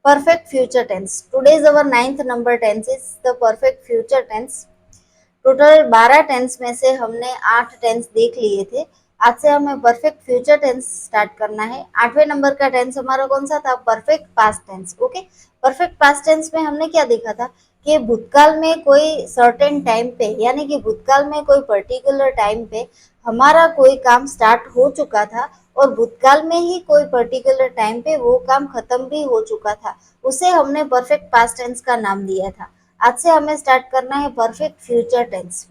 Perfect future tense. Today is our ninth number tense is the perfect future tense. Total 12 tense में से हमने 8 tense देख लिए थे। आज से हमें परफेक्ट फ्यूचर टेंस स्टार्ट करना है। 8वें नंबर का टेंस हमारा कौन सा था? Perfect past tense. Okay, perfect past tense में हमने क्या देखा था कि भूतकाल में कोई सर्टेन टाइम पे, यानी कि भूतकाल में कोई पर्टिकुलर टाइम पे हमारा कोई काम स्टार्ट हो चुका था और भूतकाल में ही कोई पर्टिकुलर टाइम पे वो काम खत्म भी हो चुका था, उसे हमने परफेक्ट पास्ट टेंस का नाम दिया था। आज से हमें स्टार्ट करना है perfect future tense.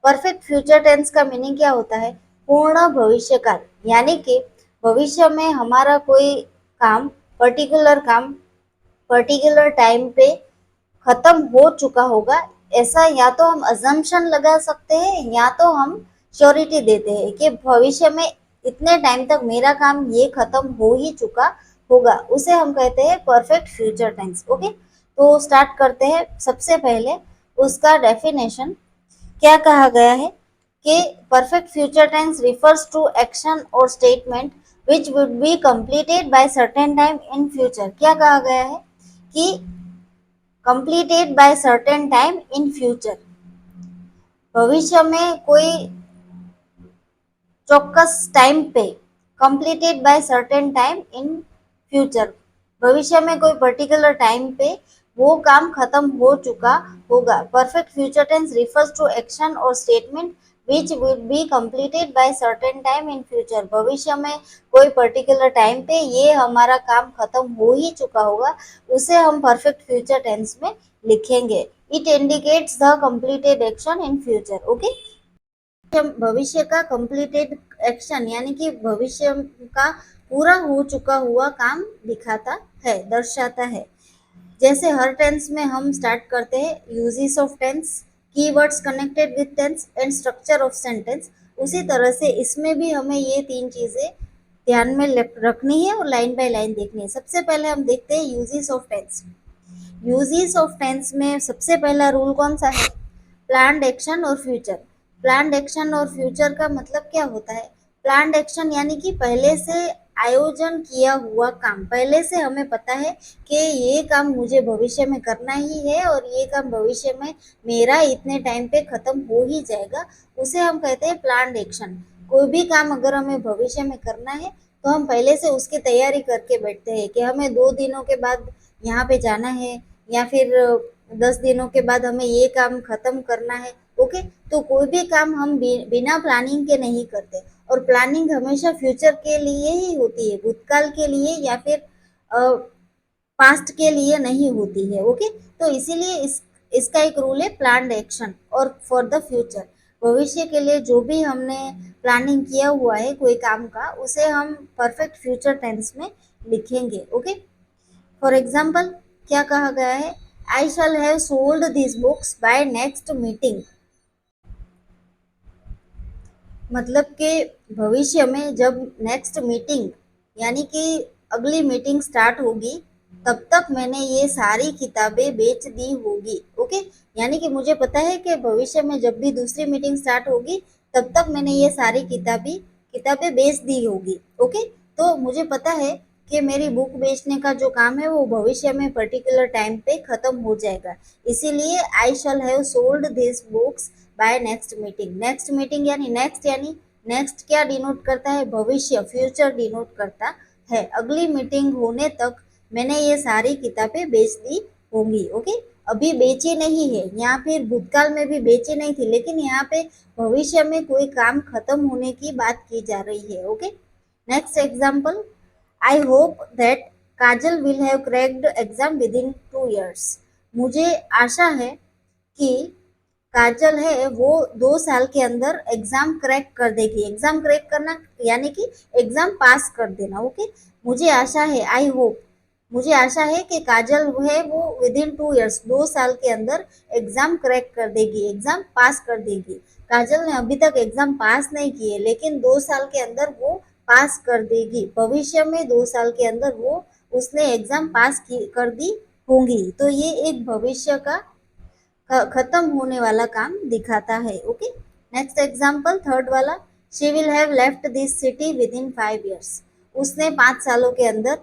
Perfect future tense का मीनिंग क्या होता है? पूर्ण भविष्य काल, यानी कि भविष्य में हमारा कोई काम, पर्टिकुलर काम पर्टिकुलर टाइम पे खत्म हो चुका होगा, ऐसा या तो हम अजम्पशन लगा सकते हैं या तो हम श्योरिटी देते हैं कि भविष्य में इतने टाइम तक मेरा काम ये खत्म हो ही चुका होगा, उसे हम कहते हैं परफेक्ट फ्यूचर टेंस। ओके, तो स्टार्ट करते हैं। सबसे पहले उसका डेफिनेशन क्या कहा गया है कि perfect future tense refers to action और statement which would be completed by certain time in future. क्या कहा गया है कि completed by certain time in future, भविष्य में कोई चौक्कस टाइम पे, completed by certain time in future, भविष्य में कोई पर्टिकुलर टाइम पे वो काम खत्म हो चुका होगा। Perfect future tense refers to action और statement which would be completed by certain time in future, भविष्य में कोई पर्टिकुलर टाइम पे ये हमारा काम खत्म हो ही चुका होगा, उसे हम परफेक्ट फ्यूचर टेंस में लिखेंगे। It indicates the completed action in future. Okay, भविष्य का कंप्लीटेड एक्शन यानी कि भविष्य का पूरा हो चुका हुआ काम दिखाता है, दर्शाता है। जैसे हर टेंस में हम स्टार्ट करते हैं uses of tense, keywords connected with tense and structure of sentence, उसी तरह से इसमें भी हमें ये तीन चीजें ध्यान में रखनी है और लाइन बाय लाइन देखनी है। सबसे पहले हम देखते हैं uses of tense. Uses of tense में सबसे पहला रूल कौन सा है? प्लान्ड एक्शन और फ्यूचर। प्लान्ड एक्शन और फ्यूचर का मतलब क्या होता है? प्लान्ड एक्शन यानी कि पहले से आयोजन किया हुआ काम, पहले से हमें पता है कि ये काम मुझे भविष्य में करना ही है और ये काम भविष्य में मेरा इतने टाइम पे खत्म हो ही जाएगा, उसे हम कहते हैं प्लान्ड एक्शन। कोई भी काम अगर हमें भविष्य में करना है तो हम पहले से उसकी तैयारी करके बैठते हैं कि हमें 2 दिनों के बाद यहाँ पे जाना है या फिर 10 दिनों के बाद हमें ये काम खत्म करना है। ओके, तो कोई भी काम हम बिना प्लानिंग के नहीं करते और प्लानिंग हमेशा फ्यूचर के लिए ही होती है, भूतकाल के लिए या फिर पास्ट के लिए नहीं होती है। ओके, तो इसीलिए इसका एक रूल है प्लान्ड एक्शन और फॉर द फ्यूचर, भविष्य के लिए जो भी हमने प्लानिंग किया हुआ है कोई काम का, उसे हम परफेक्ट फ्यूचर टेंस में लिखेंगे। ओके, फॉर एग्जाम्पल क्या कहा गया है? I shall have sold this books by next meeting. मतलब कि भविष्य में जब नेक्स्ट मीटिंग यानी कि अगली मीटिंग स्टार्ट होगी, तब तक मैंने ये सारी किताबें बेच दी होगी। ओके, यानी कि मुझे पता है कि भविष्य में जब भी दूसरी मीटिंग स्टार्ट होगी तब तक मैंने ये सारी किताबें किताबें बेच दी होगी। ओके, तो मुझे पता है कि मेरी बुक बेचने का जो काम है वो भविष्य में पर्टिकुलर टाइम पे खत्म हो जाएगा, इसीलिए I shall have sold this books by next meeting. Next meeting यानी नेक्स्ट क्या डिनोट करता है? भविष्य, फ्यूचर डिनोट करता है। अगली मीटिंग होने तक मैंने ये सारी किताबें बेच दी होंगी। ओके, अभी बेची नहीं है, यहाँ फिर भूतकाल में भी बेची नहीं थी, लेकिन यहाँ पे भविष्य में कोई काम खत्म होने की बात की जा रही है। Okay, next example, I hope that Kajal will have cracked exam with in 2 years। मुझे आशा है कि काजल है वो 2 साल के अंदर एग्जाम क्रैक कर देगी। एग्जाम क्रैक करना यानी कि एग्जाम पास कर देना। ओके, मुझे आशा है, आई होप, मुझे आशा है कि काजल है वो विद इन 2 years, 2 साल के अंदर एग्जाम क्रैक कर देगी, एग्जाम पास कर देगी। काजल ने अभी तक एग्जाम पास नहीं किए लेकिन 2 साल के अंदर वो पास कर देगी, भविष्य में 2 साल के अंदर वो उसने एग्जाम पास कर दी होंगी। तो ये एक भविष्य का खत्म होने वाला काम दिखाता है। ओके, नेक्स्ट एग्जाम्पल थर्ड वाला, she will have left this city with in 5 years। उसने 5 सालों के अंदर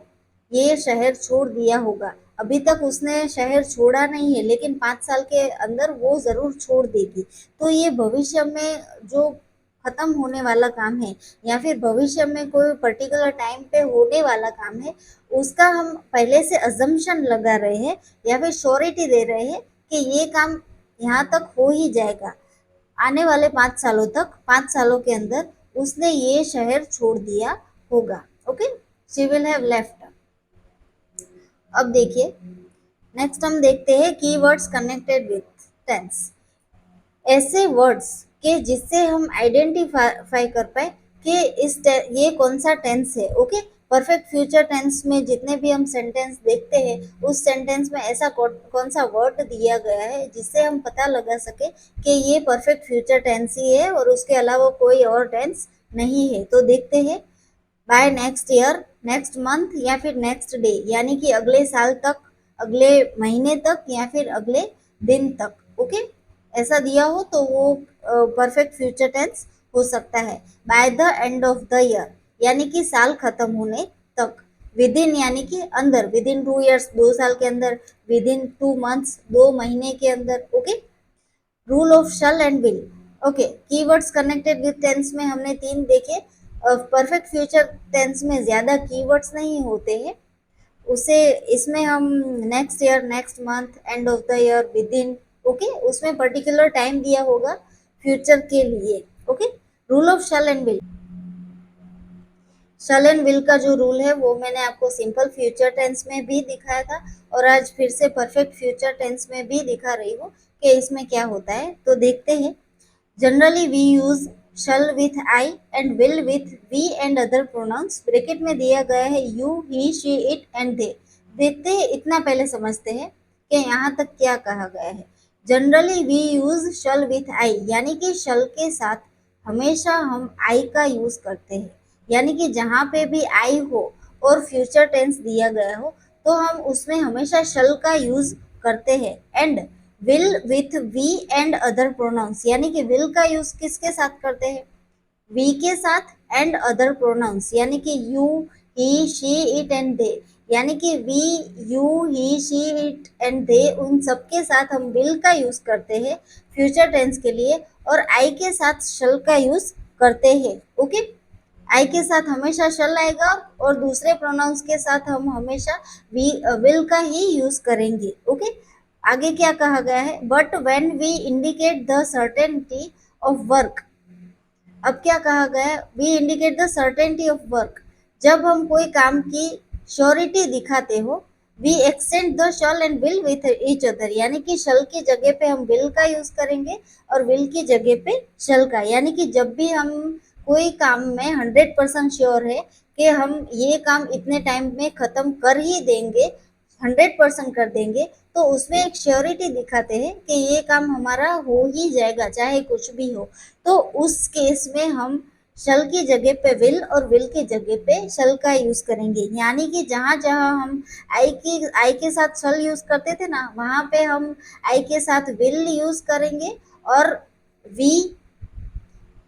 ये शहर छोड़ दिया होगा। अभी तक उसने शहर छोड़ा नहीं है, लेकिन 5 साल के अंदर वो जरूर छोड़ देगी। तो ये भविष्य में जो खत्म होने वाला काम है, या फिर भविष्य में कोई पर्टिकुलर टाइम पे होने वाला काम है, उसका हम पहले से अजम्पशन लगा रहे हैं, या फिर श्योरिटी दे रहे हैं कि ये काम यहाँ तक हो ही जाएगा। आने वाले 5 सालों तक, 5 सालों के अंदर उसने ये शहर छोड़ दिया होगा। Okay, she will have left. अब देखिए, नेक्स्ट हम देखते हैं कीवर्ड्स कनेक्टेड विथ टेंस। ऐसे वर्ड्स के जिससे हम आइडेंटिफाई कर पाए कि ये कौन सा टेंस है। ओके, परफेक्ट फ्यूचर टेंस में जितने भी हम सेंटेंस देखते हैं, उस सेंटेंस में ऐसा कौन सा वर्ड दिया गया है जिससे हम पता लगा सके कि ये परफेक्ट फ्यूचर टेंस ही है और उसके अलावा कोई और टेंस नहीं है। तो देखते हैं, by next year, next month, या फिर नेक्स्ट डे, यानी कि अगले साल तक, अगले महीने तक, या फिर अगले दिन तक। ओके, ऐसा दिया हो तो वो परफेक्ट फ्यूचर टेंस हो सकता है। By the end of the year, यानी कि साल खत्म होने तक। विद इन, यानी कि अंदर, विद इन 2 इयर्स, 2 साल के अंदर। विद इन 2 मंथ्स, 2 महीने के अंदर। Okay, rule of shall and will. Okay, keywords connected with tense में हमने 3 देखे। परफेक्ट फ्यूचर टेंस में ज्यादा कीवर्ड्स नहीं होते हैं। उसे इसमें हम next year, next month, end of the year, with in. Okay, उसमें पर्टिकुलर टाइम दिया होगा फ्यूचर के लिए। Okay, rule of shall and will. Shall and will का जो रूल है वो मैंने आपको सिंपल फ्यूचर टेंस में भी दिखाया था, और आज फिर से परफेक्ट फ्यूचर टेंस में भी दिखा रही हूँ कि इसमें क्या होता है। तो देखते हैं। Generally we use shall with I and will with we and other pronouns. Bracket में दिया गया है you, he, she, it and they. देखते हैं, इतना पहले समझते हैं कि यहाँ तक क्या कहा गया है। Generally we use shall with I, यानी कि शल के साथ हमेशा हम आई का यूज करते हैं। यानी कि जहाँ पे भी आई हो और फ्यूचर टेंस दिया गया हो, तो हम उसमें हमेशा शल का यूज करते हैं। And will with we and other pronouns, यानी कि विल का यूज किसके साथ करते हैं? वी के साथ। एंड अदर प्रोनाउंस, यानी कि you, he, she, it and they, यानी कि we, you, he, she, it and they, उन सब के साथ हम विल का यूज करते हैं फ्यूचर टेंस के लिए, और आई के साथ शल का यूज करते हैं। ओके, आई के साथ हमेशा शल आएगा, और दूसरे प्रोनाउंस के साथ हम हमेशा वी, विल का ही यूज करेंगे। ओके, आगे क्या कहा गया है? But when we indicate the certainty of work. अब क्या कहा गया है? We indicate the certainty of work. जब हम कोई काम की श्योरिटी दिखाते हो, we extend the shall and will with each other, यानी कि शल की जगह पे हम विल का यूज करेंगे, और विल की जगह पे शल का। यानी कि जब भी हम कोई काम में 100% श्योर है कि हम ये काम इतने टाइम में खत्म कर ही देंगे, 100% कर देंगे, तो उसमें एक श्योरिटी दिखाते हैं कि ये काम हमारा हो ही जाएगा चाहे कुछ भी हो। तो उस केस में हम शल की जगह पे विल, और विल की जगह पे शल का यूज करेंगे। यानी कि जहां जहां हम आई के साथ शल यूज करते थे ना, वहां पे हम आई के साथ विल यूज करेंगे, और we,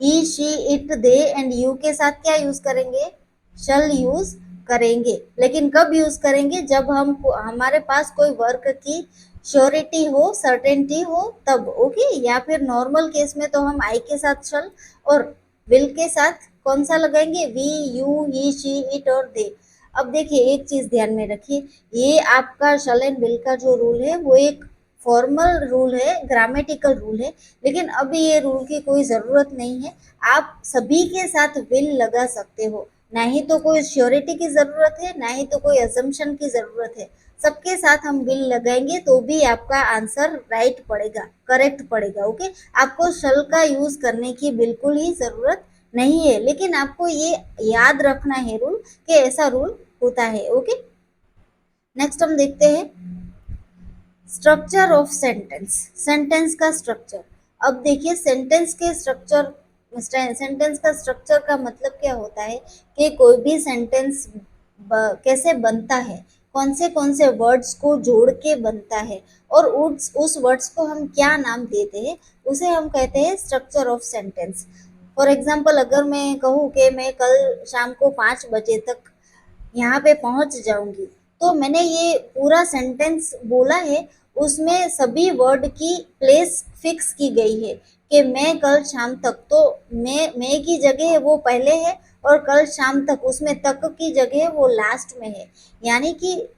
he, she, it, they and you के साथ क्या यूज करेंगे? शल यूज करेंगे। लेकिन कब यूज करेंगे? जब हम हमारे पास कोई वर्क की श्योरिटी हो, सर्टेनिटी हो, तब। ओके, या फिर नॉर्मल केस में तो हम आई के साथ शल, और विल के साथ कौन सा लगाएंगे? We, you, he, she, it और दे। अब देखिए, एक चीज ध्यान में रखिए, ये आपका शल एंड विल का जो रूल है वो एक फॉर्मल रूल है, ग्रामेटिकल रूल है, लेकिन अब ये रूल की कोई ज़रूरत नहीं है। आप सभी के साथ विल लगा सकते हो, ना ही तो कोई श्योरिटी की ज़रूरत है, ना ही तो कोई असम्पशन की ज़रूरत है। सबके साथ हम विल लगाएंगे तो भी आपका आंसर राइट पड़ेगा, करेक्ट पड़ेगा। ओके, आपको शल का यूज करने की बिल्कुल ही ज़रूरत नहीं है, लेकिन आपको ये याद रखना है रूल, कि ऐसा रूल होता है। ओके, नेक्स्ट हम देखते हैं स्ट्रक्चर ऑफ सेंटेंस। सेंटेंस का स्ट्रक्चर। अब देखिए, सेंटेंस का स्ट्रक्चर का मतलब क्या होता है कि कोई भी सेंटेंस कैसे बनता है, कौन से वर्ड्स को जोड़ के बनता है, और उस वर्ड्स को हम क्या नाम देते हैं, उसे हम कहते हैं structure of sentence. For example, अगर मैं कहूँ कि मैं कल शाम को 5 बजे तक यहाँ पे पहुंच जाऊंगी, तो मैंने ये पूरा सेंटेंस बोला है, उसमें सभी वर्ड की प्लेस फिक्स की गई है कि मैं कल शाम तक, तो मैं की जगह वो पहले है और कल शाम तक उसमें तक की जगह वो लास्ट में है। यानी कि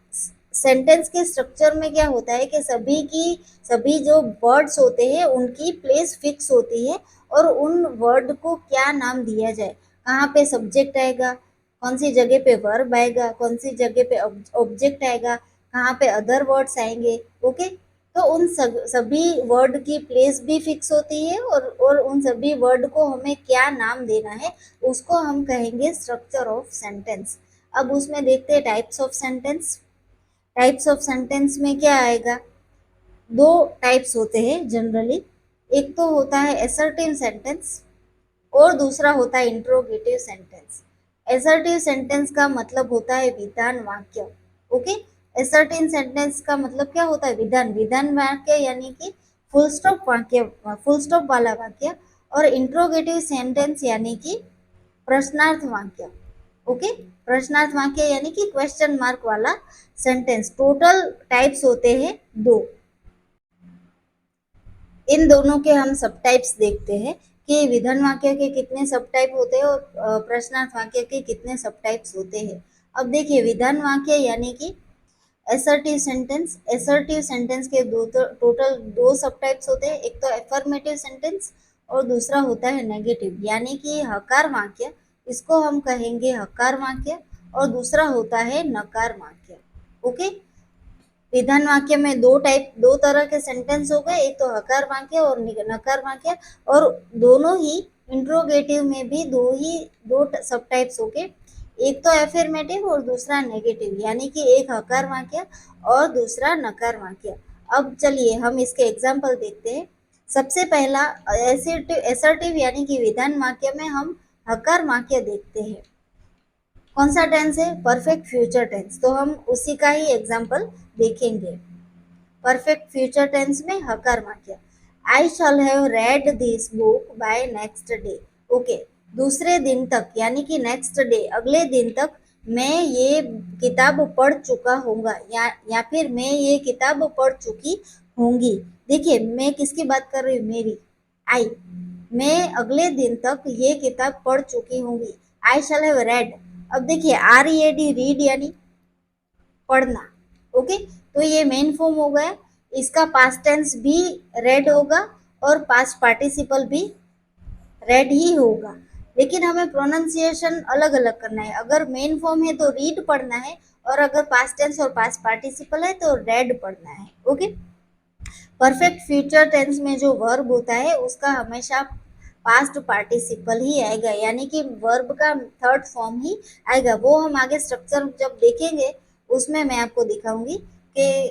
सेंटेंस के स्ट्रक्चर में क्या होता है कि सभी जो वर्ड्स होते हैं उनकी प्लेस फिक्स होती है और उन वर्ड को क्या नाम दिया जाए, कहाँ पे सब्जेक्ट आएगा, कौन सी जगह पे वर्ब आएगा, कौन सी जगह पे ऑब्जेक्ट आएगा, कहाँ पे अदर वर्ड्स आएंगे। ओके, तो उन सभी वर्ड की प्लेस भी फिक्स होती है और उन सभी वर्ड को हमें क्या नाम देना है उसको हम कहेंगे स्ट्रक्चर ऑफ सेंटेंस। अब उसमें देखते हैं types of sentence. Types of sentence में क्या आएगा, दो टाइप्स होते हैं जनरली। एक तो होता है एसर्टिव सेंटेंस और दूसरा होता है इंट्रोगेटिव सेंटेंस। एसर्टिव सेंटेंस का मतलब होता है विधान वाक्य। ओके, एसर्टिव सेंटेंस का मतलब क्या होता है, विधान विधान वाक्य यानी कि फुल स्टॉप वाक्य, फुल स्टॉप वाला वाक्य। और इंट्रोगेटिव सेंटेंस यानी कि प्रश्नार्थ वाक्य। ओके, प्रश्नार्थ वाक्य यानी कि क्वेश्चन मार्क वाला सेंटेंस। टोटल टाइप्स होते हैं दो। इन दोनों के हम सब टाइप्स देखते हैं कि विधान वाक्य के कितने सब टाइप होते हैं और प्रश्नार्थ वाक्य के कितने सब टाइप्स होते हैं। अब देखिए, विधान वाक्य यानी कि एसर्टिव सेंटेंस। एसर्टिव सेंटेंस के टोटल दो सब टाइप्स होते हैं, एक तो एफर्मेटिव सेंटेंस और दूसरा होता है नेगेटिव यानी कि हकार वाक्य, इसको हम कहेंगे हकार वाक्य। और दूसरा होता है नकार वाक्य। ओके, विधान वाक्य में दो तरह के सेंटेंस हो गए, एक तो हकार वाक्य और नकार वाक्य। और दोनों ही इंट्रोगेटिव में भी दो सब टाइप्स हो गए, एक तो एफर्मेटिव और दूसरा नेगेटिव यानी कि एक हकार वाक्य और दूसरा नकार वाक्य। अब चलिए हम इसके एग्जाम्पल देखते हैं। सबसे पहला एसर्टिव यानी कि विधान वाक्य में हम हकार वाक्य देखते हैं। कौन सा टेंस है, परफेक्ट फ्यूचर टेंस, तो हम उसी का ही एग्जाम्पल देखेंगे। परफेक्ट फ्यूचर टेंस में हकार वाक्य, I shall have read this book by next day. Okay, दूसरे दिन तक यानी कि नेक्स्ट डे, अगले दिन तक मैं ये किताब पढ़ चुका होऊंगा या फिर मैं ये किताब पढ़ चुकी होंगी। देखिए, मैं किसकी बात कर रही हूँ, मेरी, आई। मैं अगले दिन तक ये किताब पढ़ चुकी होंगी। आई शैल हैव रेड। अब देखिए, R E A D, read यानी पढ़ना। ओके, तो ये मेन फॉर्म हो गया, इसका पास्ट टेंस भी रेड होगा और पास्ट पार्टिसिपल भी रेड ही होगा। लेकिन हमें प्रोनाउंसिएशन अलग अलग करना है। अगर मेन फॉर्म है तो रीड पढ़ना है और अगर पास्ट टेंस और पास्ट पार्टिसिपल है तो रेड पढ़ना है। ओके, परफेक्ट फ्यूचर टेंस में जो वर्ब होता है उसका हमेशा पास्ट पार्टिसिपल ही आएगा यानी कि वर्ब का थर्ड फॉर्म ही आएगा। वो हम आगे स्ट्रक्चर जब देखेंगे उसमें मैं आपको दिखाऊंगी कि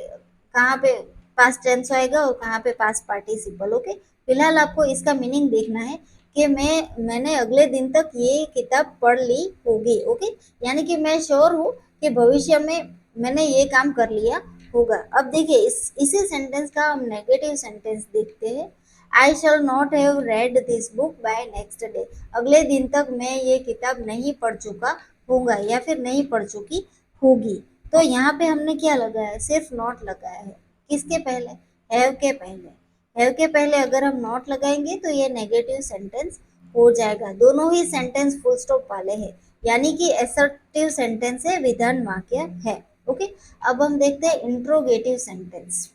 कहाँ पे पास्ट टेंस आएगा और कहाँ पे पास्ट पार्टिसिपल। ओके, फिलहाल आपको इसका मीनिंग देखना है कि मैंने अगले दिन तक ये किताब पढ़ ली होगी। ओके, यानी कि मैं श्योर हूँ कि भविष्य में मैंने ये काम कर लिया होगा। अब देखिए, इसी सेंटेंस का हम नेगेटिव सेंटेंस देखते हैं। I shall not have read this book by next day. अगले दिन तक मैं ये किताब नहीं पढ़ चुका होऊंगा या फिर नहीं पढ़ चुकी होगी। तो यहाँ पे हमने क्या लगाया है, सिर्फ नॉट लगाया है। किसके पहले, हैव के पहले। हैव के पहले अगर हम नॉट लगाएंगे तो ये नेगेटिव सेंटेंस हो जाएगा। दोनों ही सेंटेंस फुल स्टॉप वाले हैं यानी कि असर्टिव सेंटेंस है, विधान वाक्य है। ओके, अब हम देखते हैं इंट्रोगेटिव सेंटेंस।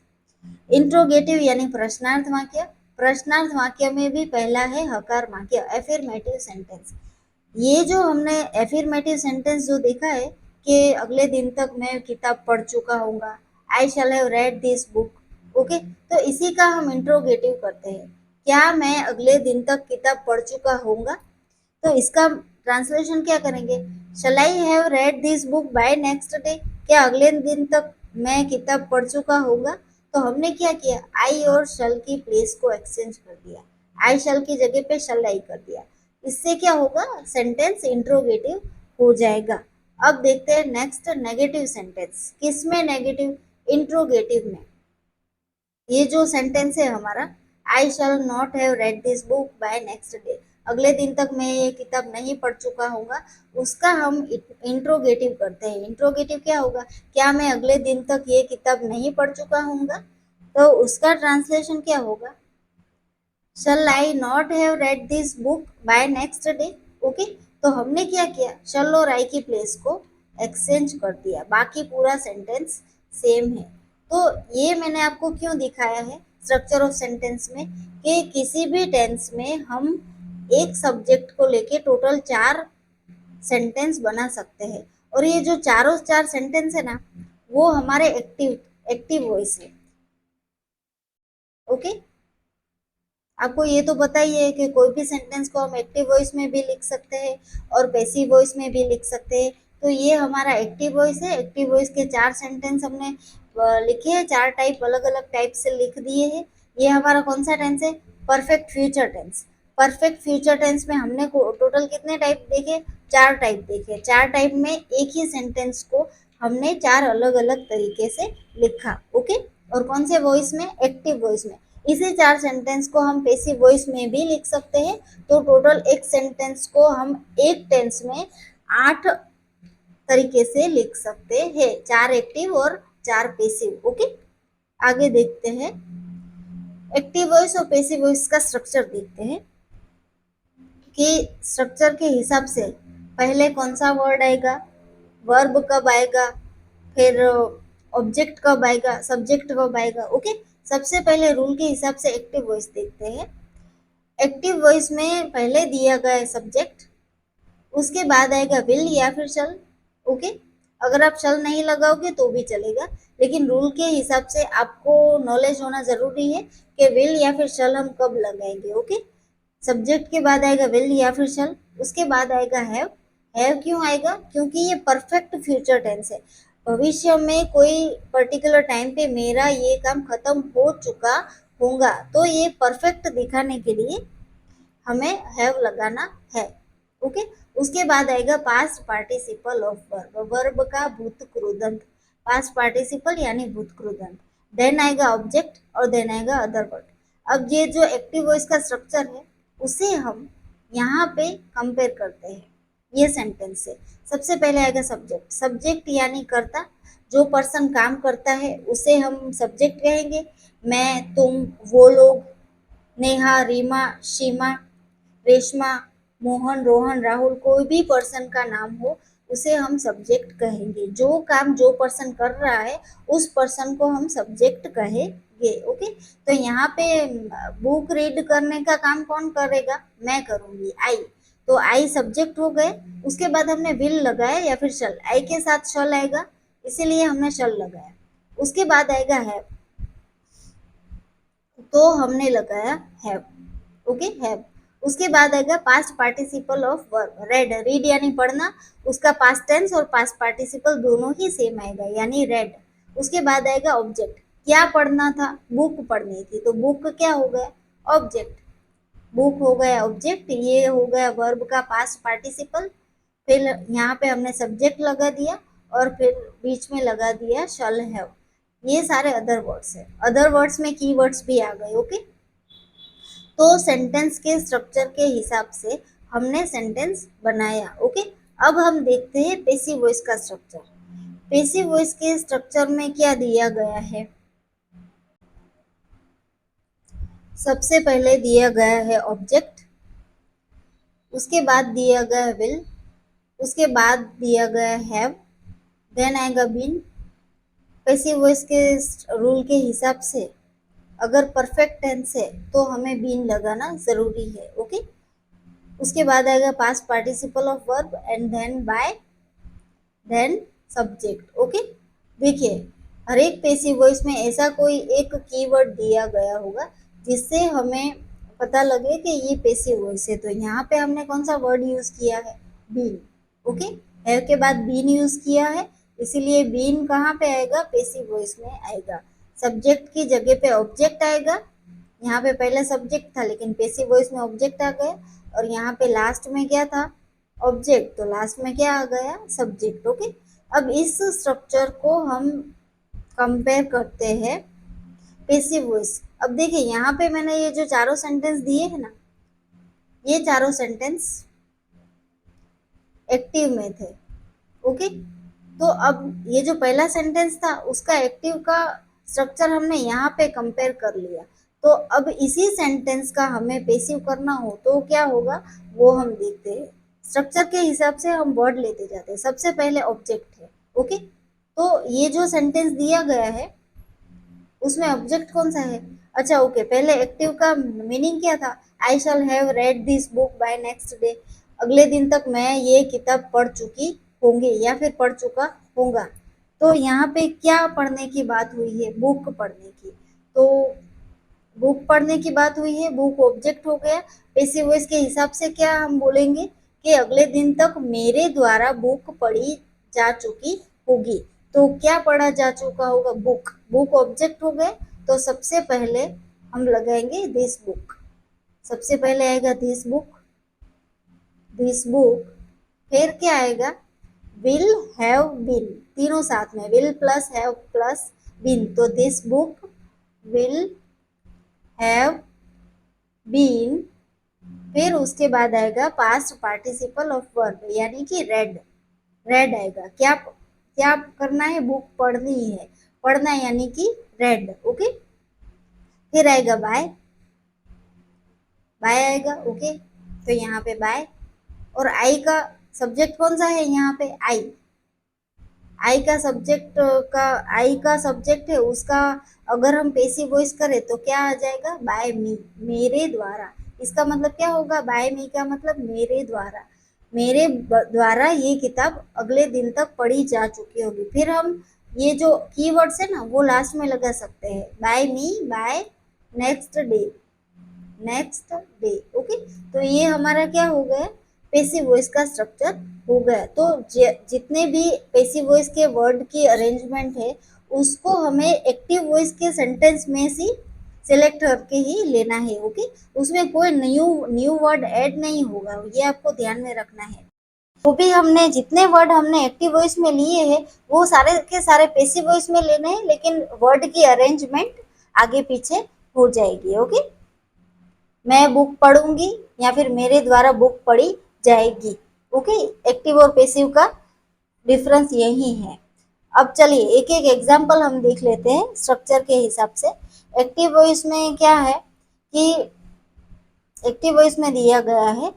इंट्रोगेटिव यानी प्रश्नार्थ वाक्य। प्रश्नार्थ वाक्य में भी पहला है हकार वाक्य, एफर्मेटिव सेंटेंस। ये जो हमने एफर्मेटिव सेंटेंस जो देखा है कि अगले दिन तक मैं किताब पढ़ चुका होऊंगा, I shall have read this book. Okay, तो इसी का हम इंट्रोगेटिव करते हैं, क्या मैं अगले दिन तक किताब पढ़ चुका होऊंगा। तो इसका ट्रांसलेशन क्या करेंगे, shall I have read this book by next day, क्या अगले दिन तक मैं किताब पढ़ चुका होगा। तो हमने क्या किया, आई और शल की प्लेस को एक्सचेंज कर दिया, आई शल की जगह पे शल आई कर दिया। इससे क्या होगा, सेंटेंस इंट्रोगेटिव हो जाएगा। अब देखते हैं नेक्स्ट नेगेटिव सेंटेंस। किसमें नेगेटिव, इंट्रोगेटिव में। ये जो सेंटेंस है हमारा, I shall not have read this book by next day, अगले दिन तक मैं ये किताब नहीं पढ़ चुका होगा, उसका हम इंट्रोगेटिव करते हैं। इंट्रोगेटिव क्या होगा, क्या मैं अगले दिन तक ये किताब नहीं पढ़ चुका होऊंगा, तो उसका ट्रांसलेशन क्या होगा, shall I not have read this book by next day. Okay, तो हमने क्या किया, शल और आई की प्लेस को एक्सचेंज कर दिया, बाकी पूरा सेंटेंस सेम है। तो ये मैंने आपको क्यों दिखाया है स्ट्रक्चर ऑफ सेंटेंस में, कि किसी भी टेंस में हम एक सब्जेक्ट को लेके टोटल 4 सेंटेंस बना सकते हैं, और ये जो चारों 4 सेंटेंस है ना, वो हमारे एक्टिव एक्टिव वॉइस है। ओके, आपको ये तो पता ही है कि कोई भी सेंटेंस को हम एक्टिव वॉइस में भी लिख सकते हैं और पैसिव वॉइस में भी लिख सकते हैं। तो ये हमारा एक्टिव वॉइस है। एक्टिव वॉइस के 4 सेंटेंस हमने लिखे हैं, 4 टाइप, अलग अलग टाइप से लिख दिए हैं। ये हमारा कौन सा टेंस है, perfect future tense. Perfect future tense में हमने टोटल कितने टाइप देखे, 4 टाइप देखे। 4 टाइप में एक ही सेंटेंस को हमने 4 अलग अलग तरीके से लिखा। ओके, और कौन से वॉइस में, एक्टिव वॉइस में। इसी 4 सेंटेंस को हम पैसिव वॉइस में भी लिख सकते हैं। तो टोटल एक सेंटेंस को हम एक टेंस में 8 तरीके से लिख सकते हैं, 4 एक्टिव और 4 पैसिव। ओके, आगे देखते हैं, एक्टिव वॉइस और पैसिव वॉइस का स्ट्रक्चर देखते हैं कि स्ट्रक्चर के हिसाब से पहले कौन सा वर्ड आएगा, वर्ब कब आएगा, फिर ऑब्जेक्ट कब आएगा, सब्जेक्ट कब आएगा। ओके, सबसे पहले रूल के हिसाब से एक्टिव वॉइस देखते हैं। एक्टिव वॉइस में पहले दिया गया है सब्जेक्ट, उसके बाद आएगा विल या फिर शल। ओके, अगर आप शल नहीं लगाओगे तो भी चलेगा, लेकिन रूल के हिसाब से आपको नॉलेज होना जरूरी है कि विल या फिर शल हम कब लगाएंगे। ओके, सब्जेक्ट के बाद आएगा विल या फिर शल, उसके बाद आएगा हैव। हैव क्यों आएगा, क्योंकि ये परफेक्ट फ्यूचर टेंस है। भविष्य में कोई पर्टिकुलर टाइम पे मेरा ये काम खत्म हो चुका होगा, तो ये परफेक्ट दिखाने के लिए हमें हैव लगाना है। ओके, उसके बाद आएगा past participle of verb, verb का भूतक्रुदंत, पास्ट पार्टिसिपल यानी भूतक्रुदंत। देन आएगा ऑब्जेक्ट और देन आएगा अदर वर्ड। अब ये जो एक्टिव वॉइस का स्ट्रक्चर है उसे हम यहाँ पे कंपेयर करते हैं ये सेंटेंस से। सबसे पहले आएगा सब्जेक्ट, सब्जेक्ट यानी कर्ता, जो पर्सन काम करता है उसे हम सब्जेक्ट कहेंगे। मैं, तुम, वो लोग, नेहा, रीमा, सीमा, रेशमा, मोहन, रोहन, राहुल, कोई भी पर्सन का नाम हो उसे हम सब्जेक्ट कहेंगे। जो काम जो पर्सन कर रहा है उस पर्सन को हम सब्जेक्ट कहेंगे। ओके, तो यहाँ पे बुक रीड करने का काम कौन करेगा, मैं करूंगी, आई। तो आई सब्जेक्ट हो गए। उसके बाद हमने विल लगाया या फिर शल, आई के साथ शल आएगा इसीलिए हमने शल लगाया। उसके बाद आएगा हैव, तो हमने लगाया हैव। Okay, have. उसके बाद आएगा past participle of verb, red, read यानी पढ़ना, उसका पास्ट टेंस और पास्ट पार्टिसिपल दोनों ही सेम आएगा यानी रेड। उसके बाद आएगा ऑब्जेक्ट, क्या पढ़ना था, बुक पढ़नी थी, तो बुक क्या हो गया, ऑब्जेक्ट। बुक हो गया ऑब्जेक्ट, ये हो गया वर्ब का पास्ट पार्टिसिपल। फिर यहाँ पे हमने सब्जेक्ट लगा दिया और फिर बीच में लगा दिया शल हैव। ये सारे अदर वर्ड्स है, अदर वर्ड्स में कीवर्ड्स भी आ गए। ओके, तो सेंटेंस के स्ट्रक्चर के हिसाब से हमने सेंटेंस बनाया। ओके, अब हम देखते हैं पैसिव वॉइस का स्ट्रक्चर। पैसिव वॉइस के स्ट्रक्चर में क्या दिया गया है, सबसे पहले दिया गया है ऑब्जेक्ट, उसके बाद दिया गया विल, उसके बाद दिया गया हैव, देन आएगा बीन। पैसिव वॉइस के रूल के हिसाब से अगर परफेक्ट टेंस है तो हमें बीन लगाना जरूरी है। ओके, उसके बाद आएगा past participle of verb and then by, then subject. Okay, देखिए हर एक पैसिव वॉइस में ऐसा कोई एक कीवर्ड दिया गया होगा जिससे हमें पता लगे कि ये पैसिव वॉइस है। तो यहाँ पे हमने कौन सा वर्ड यूज किया है, बीन। ओके, हैव के बाद बीन यूज किया है, इसीलिए बीन कहाँ पे आएगा, पैसिव वॉइस में आएगा। सब्जेक्ट की जगह पे ऑब्जेक्ट आएगा, यहाँ पे पहले सब्जेक्ट था लेकिन पैसिव वॉइस में ऑब्जेक्ट आ गया, और यहाँ पे लास्ट में क्या था, ऑब्जेक्ट, तो लास्ट में क्या आ गया, सब्जेक्ट। ओके, अब इस स्ट्रक्चर को हम कंपेयर करते हैं पैसिव वॉइस। अब देखिए यहाँ पे मैंने ये जो चारों सेंटेंस दिए हैं ना, ये चारों सेंटेंस एक्टिव में थे। ओके, तो अब ये जो पहला सेंटेंस था उसका एक्टिव का स्ट्रक्चर हमने यहाँ पे कंपेयर कर लिया। तो अब इसी सेंटेंस का हमें पेसिव करना हो तो क्या होगा वो हम देखते हैं। स्ट्रक्चर के हिसाब से हम वर्ड लेते जाते हैं। सबसे पहले ऑब्जेक्ट है। ओके, तो ये जो सेंटेंस दिया गया है उसमें ऑब्जेक्ट कौन सा है? अच्छा ओके, पहले एक्टिव का मीनिंग क्या था? I shall have read this book by next day. अगले दिन तक मैं ये किताब पढ़ चुकी होंगी या फिर पढ़ चुका होगा। तो यहाँ पे क्या पढ़ने की बात हुई है? बुक पढ़ने की। तो बुक पढ़ने की बात हुई है, बुक ऑब्जेक्ट हो गया। पैसिव वॉइस के हिसाब से क्या हम बोलेंगे कि अगले दिन तक मेरे द्वारा बुक पढ़ी जा चुकी होगी। तो क्या पढ़ा जा चुका होगा? बुक। बुक ऑब्जेक्ट हो गए, तो सबसे पहले हम लगाएंगे दिस बुक। सबसे पहले आएगा दिस बुक, दिस बुक। फिर क्या आएगा? विल हैव बीन, तीनों साथ में, will plus have plus been, तो this book will have been. फिर उसके बाद आएगा पास्ट पार्टिसिपल ऑफ वर्ब यानी कि रेड। रेड आएगा। क्या क्या करना है? बुक पढ़नी है। पढ़ना यानी कि रेड। ओके, फिर आएगा बाय। बाय आएगा। ओके, तो यहाँ पे बाय। और आई का सब्जेक्ट कौन सा है? यहाँ पे आई। आई का सब्जेक्ट का आई का सब्जेक्ट है उसका अगर हम पेसिव वॉइस करें तो क्या आ जाएगा? बाय मी, मेरे द्वारा। इसका मतलब क्या होगा? बाय मी का मतलब मेरे द्वारा। मेरे द्वारा ये किताब अगले दिन तक पढ़ी जा चुकी होगी। फिर हम ये जो कीवर्ड्स है ना वो लास्ट में लगा सकते हैं। By me, by next day, next day. Okay, तो ये हमारा क्या हो गया? पेसिव वॉइस का स्ट्रक्चर हो गया। तो जितने भी पेसिव वॉइस के वर्ड की अरेंजमेंट है उसको हमें एक्टिव वॉइस के सेंटेंस में से सिलेक्ट करके ही लेना है। ओके, उसमें कोई न्यू न्यू वर्ड ऐड नहीं होगा, ये आपको ध्यान में रखना है। वो भी हमने जितने वर्ड हमने एक्टिव वॉइस में लिए हैं वो सारे के सारे पेसिव वॉइस में लेने हैं, लेकिन वर्ड की अरेंजमेंट आगे पीछे हो जाएगी। ओके, मैं बुक पढ़ूंगी या फिर मेरे द्वारा बुक पढ़ी जाएगी। ओके, एक्टिव और पेसिव का डिफरेंस यही है। अब चलिए एक एक एग्जांपल हम देख लेते हैं स्ट्रक्चर के हिसाब से। एक्टिव वॉइस में क्या है कि एक्टिव वॉइस में दिया गया है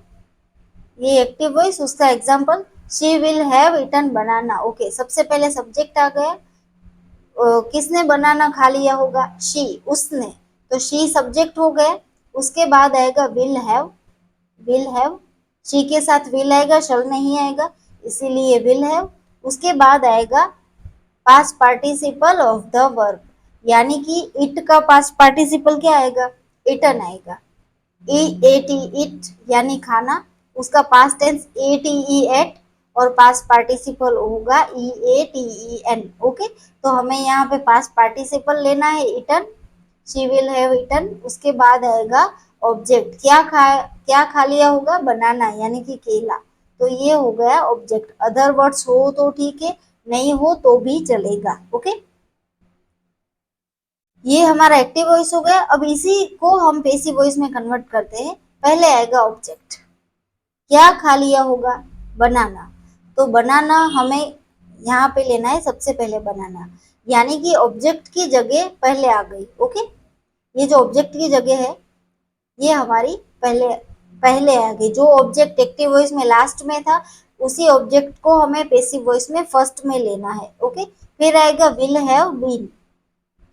ये एक्टिव वॉइस, उसका example she will have eaten banana. Okay, सबसे पहले सब्जेक्ट आ गया। किसने बनाना खा लिया होगा? शी, उसने। तो शी सब्जेक्ट हो गया। उसके बाद आएगा will have. Will have, she के साथ विल आएगा, शल नहीं आएगा, इसीलिए विल हैव। उसके बाद आएगा past participle of the verb यानी कि इट का पास्ट पार्टिसिपल क्या आएगा? इटन आएगा। ई ए टी, इट यानी खाना, उसका past tense A T E ate और पास्ट पार्टिसिपल होगा E A T E N. Okay, तो हमें यहाँ पे पास्ट पार्टिसिपल लेना है eaten, she will have eaten. उसके बाद आएगा ऑब्जेक्ट। क्या खा लिया होगा? बनाना यानी कि केला। तो ये हो गया ऑब्जेक्ट। अदर वर्ड्स हो तो ठीक है, नहीं हो तो भी चलेगा। ओके, ये हमारा एक्टिव वॉइस हो गया। अब इसी को हम पेसिव वॉइस में कन्वर्ट करते हैं। पहले आएगा ऑब्जेक्ट। क्या खा लिया होगा? बनाना। तो बनाना हमें यहाँ पे लेना है, सबसे पहले बनाना यानी कि ऑब्जेक्ट की जगह पहले आ गई। ओके, ये जो ऑब्जेक्ट की जगह है ये हमारी पहले पहले आ गई। जो ऑब्जेक्ट एक्टिव वॉइस में लास्ट में था उसी ऑब्जेक्ट को हमें पेसिव वॉइस में फर्स्ट में लेना है। ओके, फिर आएगा विल हैव बीन।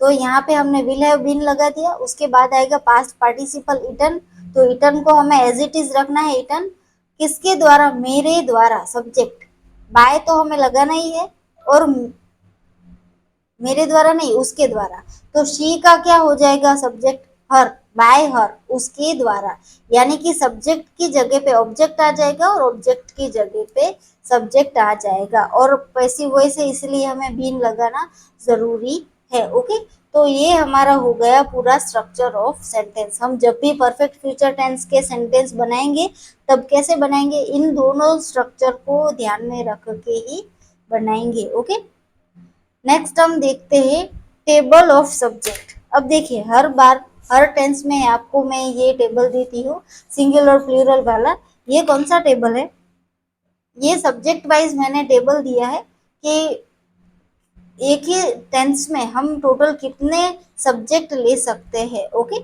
तो यहाँ पे हमने विल हैव बीन लगा दिया। उसके बाद आएगा पास्ट पार्टिसिपल इटन। तो इटन को हमें एज इट इज रखना है। इटन किसके द्वारा? मेरे द्वारा, सब्जेक्ट। बाय तो हमें लगाना ही है और मेरे द्वारा नहीं, उसके द्वारा। तो शी का क्या हो जाएगा? सब्जेक्ट हर, बाय हर, उसके द्वारा। यानी कि सब्जेक्ट की जगह पे ऑब्जेक्ट आ जाएगा और ऑब्जेक्ट की जगह पे सब्जेक्ट आ जाएगा। और पैसिव वॉइस है इसलिए हमें बीन लगाना जरूरी है। ओके, तो ये हमारा हो गया पूरा स्ट्रक्चर ऑफ सेंटेंस। हम जब भी परफेक्ट फ्यूचर टेंस के सेंटेंस बनाएंगे तब कैसे बनाएंगे? इन दोनों स्ट्रक्चर को ध्यान में रख के ही बनाएंगे। ओके, नेक्स्ट हम देखते हैं टेबल ऑफ सब्जेक्ट। अब देखिए हर बार हर टेंस में आपको मैं ये टेबल देती हूँ, सिंगुलर प्लूरल वाला। ये कौन सा टेबल है? ये सब्जेक्ट वाइज मैंने टेबल दिया है कि एक ही टेंस में हम टोटल कितने सब्जेक्ट ले सकते हैं। ओके,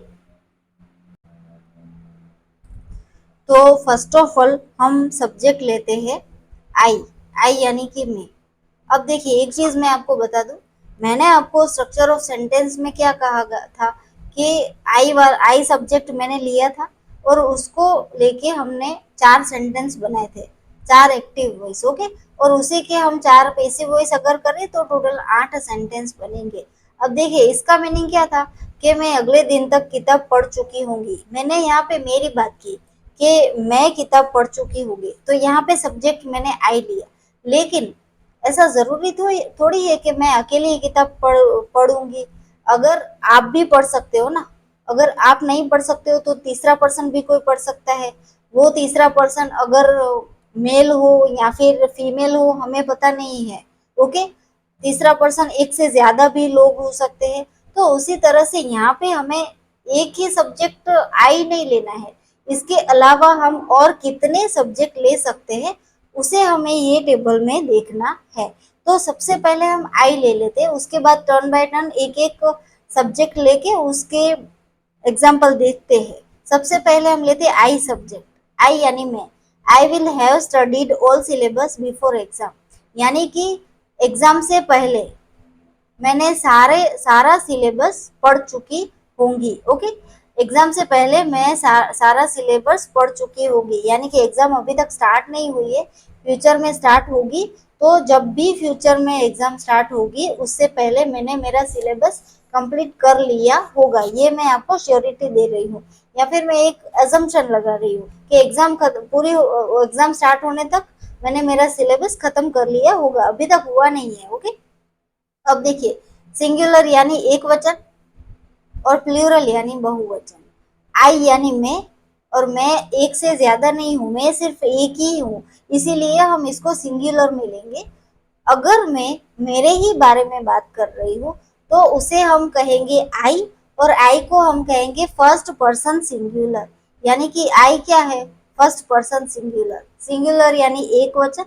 तो फर्स्ट ऑफ ऑल हम सब्जेक्ट लेते हैं आई। आई यानी कि मैं। अब देखिए एक चीज मैं आपको बता दूं, मैंने आपको स्ट्रक्चर ऑफ सेंटेंस में क्या कहा था कि आई सब्जेक्ट मैंने लिया था और उसको लेके हमने 4 सेंटेंस बनाए थे, 4 एक्टिव वॉइस। ओके, और उसी के हम 4 पैसिव वॉइस अगर करें तो टोटल 8 सेंटेंस बनेंगे। अब देखिए इसका मीनिंग क्या था कि मैं अगले दिन तक किताब पढ़ चुकी होंगी। मैंने यहाँ पे मेरी बात की कि मैं किताब पढ़ चुकी होंगी, तो यहाँ पे सब्जेक्ट मैंने आई लिया। लेकिन ऐसा जरूरी थोड़ी है कि मैं अकेले ही किताब पढ़ूंगी। अगर आप भी पढ़ सकते हो ना, अगर आप नहीं पढ़ सकते हो तो तीसरा पर्सन भी कोई पढ़ सकता है। वो तीसरा पर्सन अगर मेल हो या फिर फीमेल हो हमें पता नहीं है। ओके, तीसरा पर्सन एक से ज्यादा भी लोग हो सकते हैं। तो उसी तरह से यहाँ पे हमें एक ही सब्जेक्ट आई नहीं लेना है, इसके अलावा हम और कितने सब्जेक्ट ले सकते हैं उसे हमें ये टेबल में देखना है। तो सबसे पहले हम आई ले लेते हैं, उसके बाद टर्न बाय टर्न एक एक सब्जेक्ट लेके उसके एग्जाम्पल देखते हैं। सबसे पहले हम लेते हैं आई सब्जेक्ट। आई यानी मैं। I will have studied all syllabus before exam, यानी कि एग्जाम से पहले मैंने सारा सिलेबस पढ़ चुकी होंगी। ओके, एग्जाम से पहले मैं सारा सिलेबस पढ़ चुकी होगी, यानी कि एग्जाम अभी तक स्टार्ट नहीं हुई है, फ्यूचर में स्टार्ट होगी। तो जब भी फ्यूचर में एग्जाम स्टार्ट होगी उससे पहले मैंने मेरा सिलेबस कंप्लीट कर लिया होगा। ये मैं आपको श्योरिटी दे रही हूँ, या फिर मैं एक अजम्पशन लगा रही हूँ कि पूरी एग्जाम स्टार्ट होने तक मैंने मेरा सिलेबस खत्म कर लिया होगा। अभी तक हुआ नहीं है। ओके, अब देखिए सिंगुलर यानी एक वचन और प्लूरल यानी बहुवचन। आई यानी मैं, और मैं एक से ज्यादा नहीं हूं, मैं सिर्फ एक ही हूं, इसीलिए हम इसको सिंगुलर में लेंगे। अगर मैं मेरे ही बारे में बात कर रही हूँ तो उसे हम कहेंगे आई, और आई को हम कहेंगे फर्स्ट पर्सन सिंगुलर। यानी कि आई क्या है? First person singular. सिंगुलर यानी एक वचन,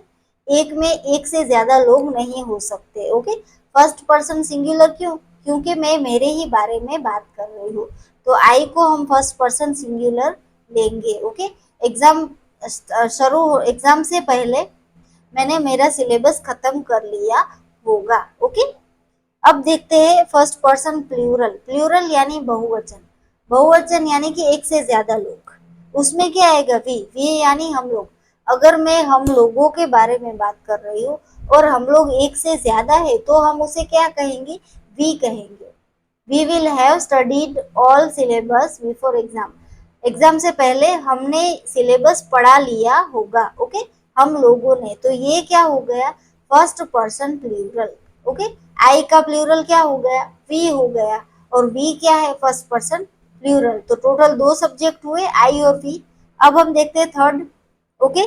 एक में एक से ज्यादा लोग नहीं हो सकते। ओके, फर्स्ट पर्सन सिंगुलर क्यों? क्योंकि मैं मेरे ही बारे में बात कर रही हूँ, तो आई को हम फर्स्ट पर्सन सिंगुलर लेंगे। ओके, एग्जाम एग्जाम से पहले मैंने मेरा सिलेबस खत्म कर लिया होगा। ओके, अब देखते हैं फर्स्ट पर्सन प्लूरल। प्लूरल यानी बहुवचन। बहुवचन यानी कि एक से ज्यादा लोग। उसमें क्या आएगा? वी यानी हम लोग। अगर मैं हम लोगों के बारे में बात कर रही हूँ और हम लोग एक से ज्यादा है तो हम उसे क्या कहेंगे? वी कहेंगे। We will have studied all syllabus before exam. Exam से पहले हमने सिलेबस पढ़ा लिया होगा। ओके, हम लोगों ने, तो ये क्या हो गया? First person plural. Okay, I का प्लूरल क्या हो गया? वी हो गया, और वी क्या है? First person plural. तो टोटल 2 सब्जेक्ट हुए, आई और वी। अब हम देखते हैं थर्ड। ओके,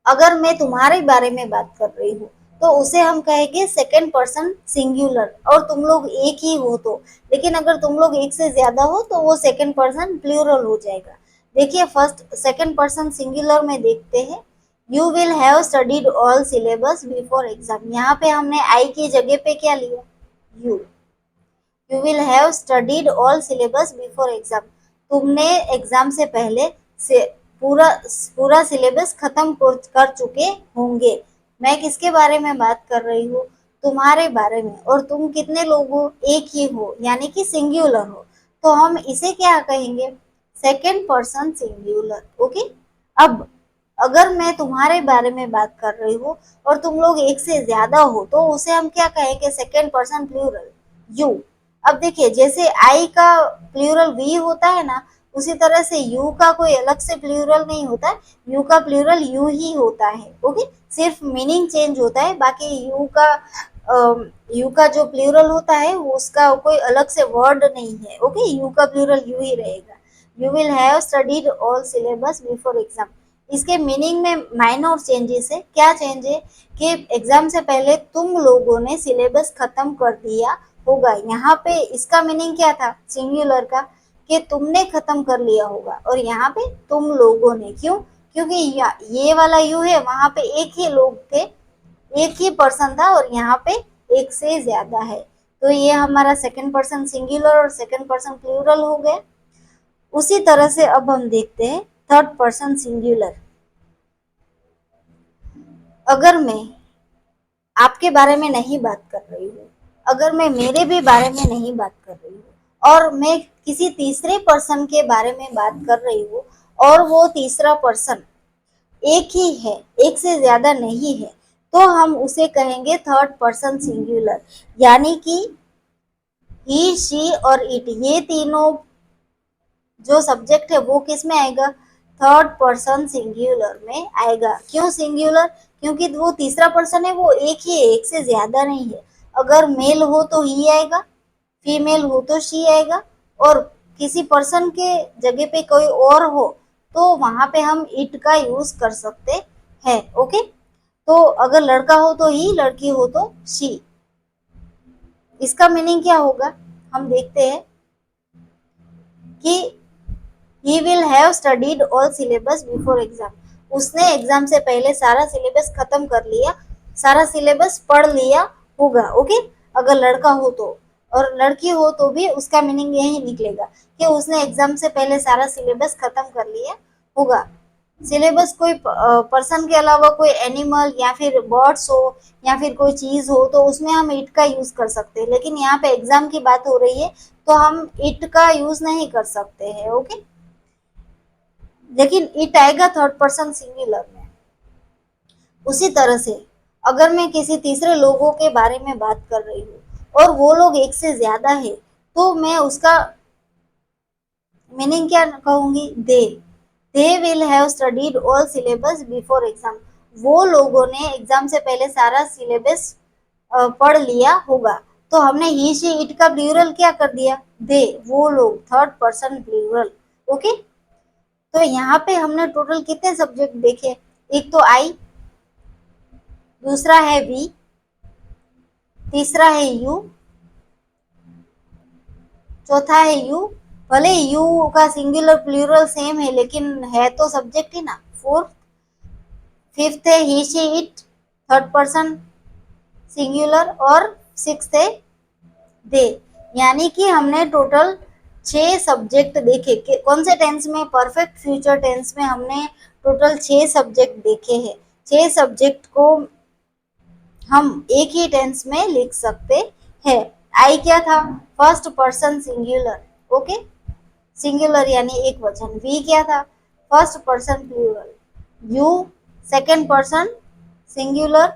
अगर मैं तुम्हारे बारे में बात कर रही हूँ तो उसे हम कहेंगे सेकंड पर्सन सिंगुलर, और तुम लोग एक ही हो तो। लेकिन अगर तुम लोग एक से ज्यादा हो तो वो सेकंड पर्सन प्लूरल हो जाएगा। देखिए फर्स्ट सेकंड पर्सन सिंगुलर में देखते हैं। You will have studied all syllabus before exam. यहाँ पे हमने आई की जगह पे क्या लिया? You. You will have studied all syllabus before exam. तुमने एग्जाम से पहले से पूरा पूरा सिलेबस खत्म कर चुके होंगे। मैं किसके बारे में बात कर रही हूँ? तुम्हारे बारे में। और तुम कितने लोग हो? एक ही हो, यानी कि सिंगुलर हो। तो हम इसे क्या कहेंगे? Second person singular. ओके, अब अगर मैं तुम्हारे बारे में बात कर रही हूँ और तुम लोग एक से ज्यादा हो तो उसे हम क्या कहेंगे? Second person plural, you. अब देखिए जैसे आई का प्लूरल वी होता है ना, उसी तरह से यू का कोई अलग से प्लूरल नहीं होता है। यू का प्लूरल यू ही होता है। ओके, सिर्फ मीनिंग चेंज होता है, बाकी यू का जो प्लूरल होता है उसका कोई अलग से वर्ड नहीं है। ओके, यू का प्लूरल यू ही रहेगा। You will have studied all syllabus before exam. इसके मीनिंग में माइनर चेंजेस है। क्या चेंज है? कि एग्जाम से पहले तुम लोगों ने सिलेबस खत्म कर दिया होगा। यहाँ पे इसका मीनिंग क्या था सिंगुलर का, कि तुमने खत्म कर लिया होगा, और यहाँ पे तुम लोगों ने। क्यों? क्योंकि ये वाला यू है, वहां पे एक ही लोग थे, एक ही पर्सन था, और यहाँ पे एक से ज्यादा है। तो ये हमारा सेकंड पर्सन सिंगुलर और सेकंड पर्सन प्लूरल हो गए। उसी तरह से अब हम देखते हैं थर्ड पर्सन सिंगुलर। अगर मैं आपके बारे में नहीं बात कर रही हूँ, अगर मैं मेरे भी बारे में नहीं बात कर रही हूँ, और मैं किसी तीसरे पर्सन के बारे में बात कर रही हूँ, और वो तीसरा पर्सन एक ही है, एक से ज्यादा नहीं है, तो हम उसे कहेंगे थर्ड पर्सन सिंगुलर। यानी कि ही, शी और इट, ये तीनों जो सब्जेक्ट है वो किस में आएगा? थर्ड पर्सन सिंगुलर में आएगा। क्यों सिंगुलर? क्योंकि वो तीसरा पर्सन है, वो एक ही है, एक से ज्यादा नहीं है। अगर मेल हो तो ही आएगा, फीमेल हो तो शी आएगा, और किसी पर्सन के जगह पे कोई और हो तो वहां पे हम इट का यूज कर सकते हैं। ओके, तो अगर लड़का हो तो ही, लड़की हो तो शी। इसका मीनिंग क्या होगा हम देखते हैं कि he will have studied all syllabus before exam. उसने एग्जाम से पहले सारा सिलेबस खत्म कर लिया, सारा सिलेबस पढ़ लिया होगा। ओके, अगर लड़का हो तो, और लड़की हो तो भी उसका मीनिंग यही निकलेगा कि उसने एग्जाम से पहले सारा सिलेबस खत्म कर लिया होगा। सिलेबस कोई पर्सन के अलावा कोई एनिमल या फिर बर्ड्स हो या फिर कोई चीज हो तो उसमें हम इट का यूज कर सकते हैं, लेकिन यहाँ पे एग्जाम की बात हो रही है तो हम इट का यूज नहीं कर सकते हैं। ओके, लेकिन इट आएगा थर्ड पर्सन सिंगुलर में। उसी तरह से अगर मैं किसी तीसरे लोगों के बारे में बात कर रही हूँ और वो लोग एक से ज्यादा है, तो मैं उसका मीनिंग क्या कहूंगी? They will have studied all syllabus before exam. वो लोगों ने एग्जाम से पहले सारा सिलेबस पढ़ लिया होगा। तो हमने ही, शी, इट का प्लूरल क्या कर दिया? दे, वो लोग, थर्ड पर्सन प्लूरल। ओके, तो यहाँ पे हमने टोटल कितने सब्जेक्ट देखे? एक तो आई, दूसरा है वी, तीसरा है यू, चौथा है यू। भले यू का सिंगुलर प्लूरल सेम है, लेकिन है तो सब्जेक्ट ही ना। फोर्थ, फिफ्थ है he, she, it, third person singular, और सिक्स्थ है दे। यानी कि हमने टोटल 6 सब्जेक्ट देखे। कौन से टेंस में? परफेक्ट फ्यूचर टेंस में हमने टोटल 6 सब्जेक्ट देखे हैं। 6 सब्जेक्ट को हम एक ही टेंस में लिख सकते हैं। आई क्या था? First person singular. Okay, singular यानी एक वचन। वी क्या था? First person plural. You second person singular,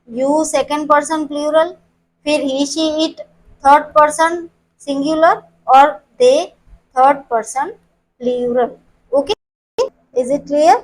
you second person plural. फिर he, she, it third person singular, और they third person plural. Okay, is it clear?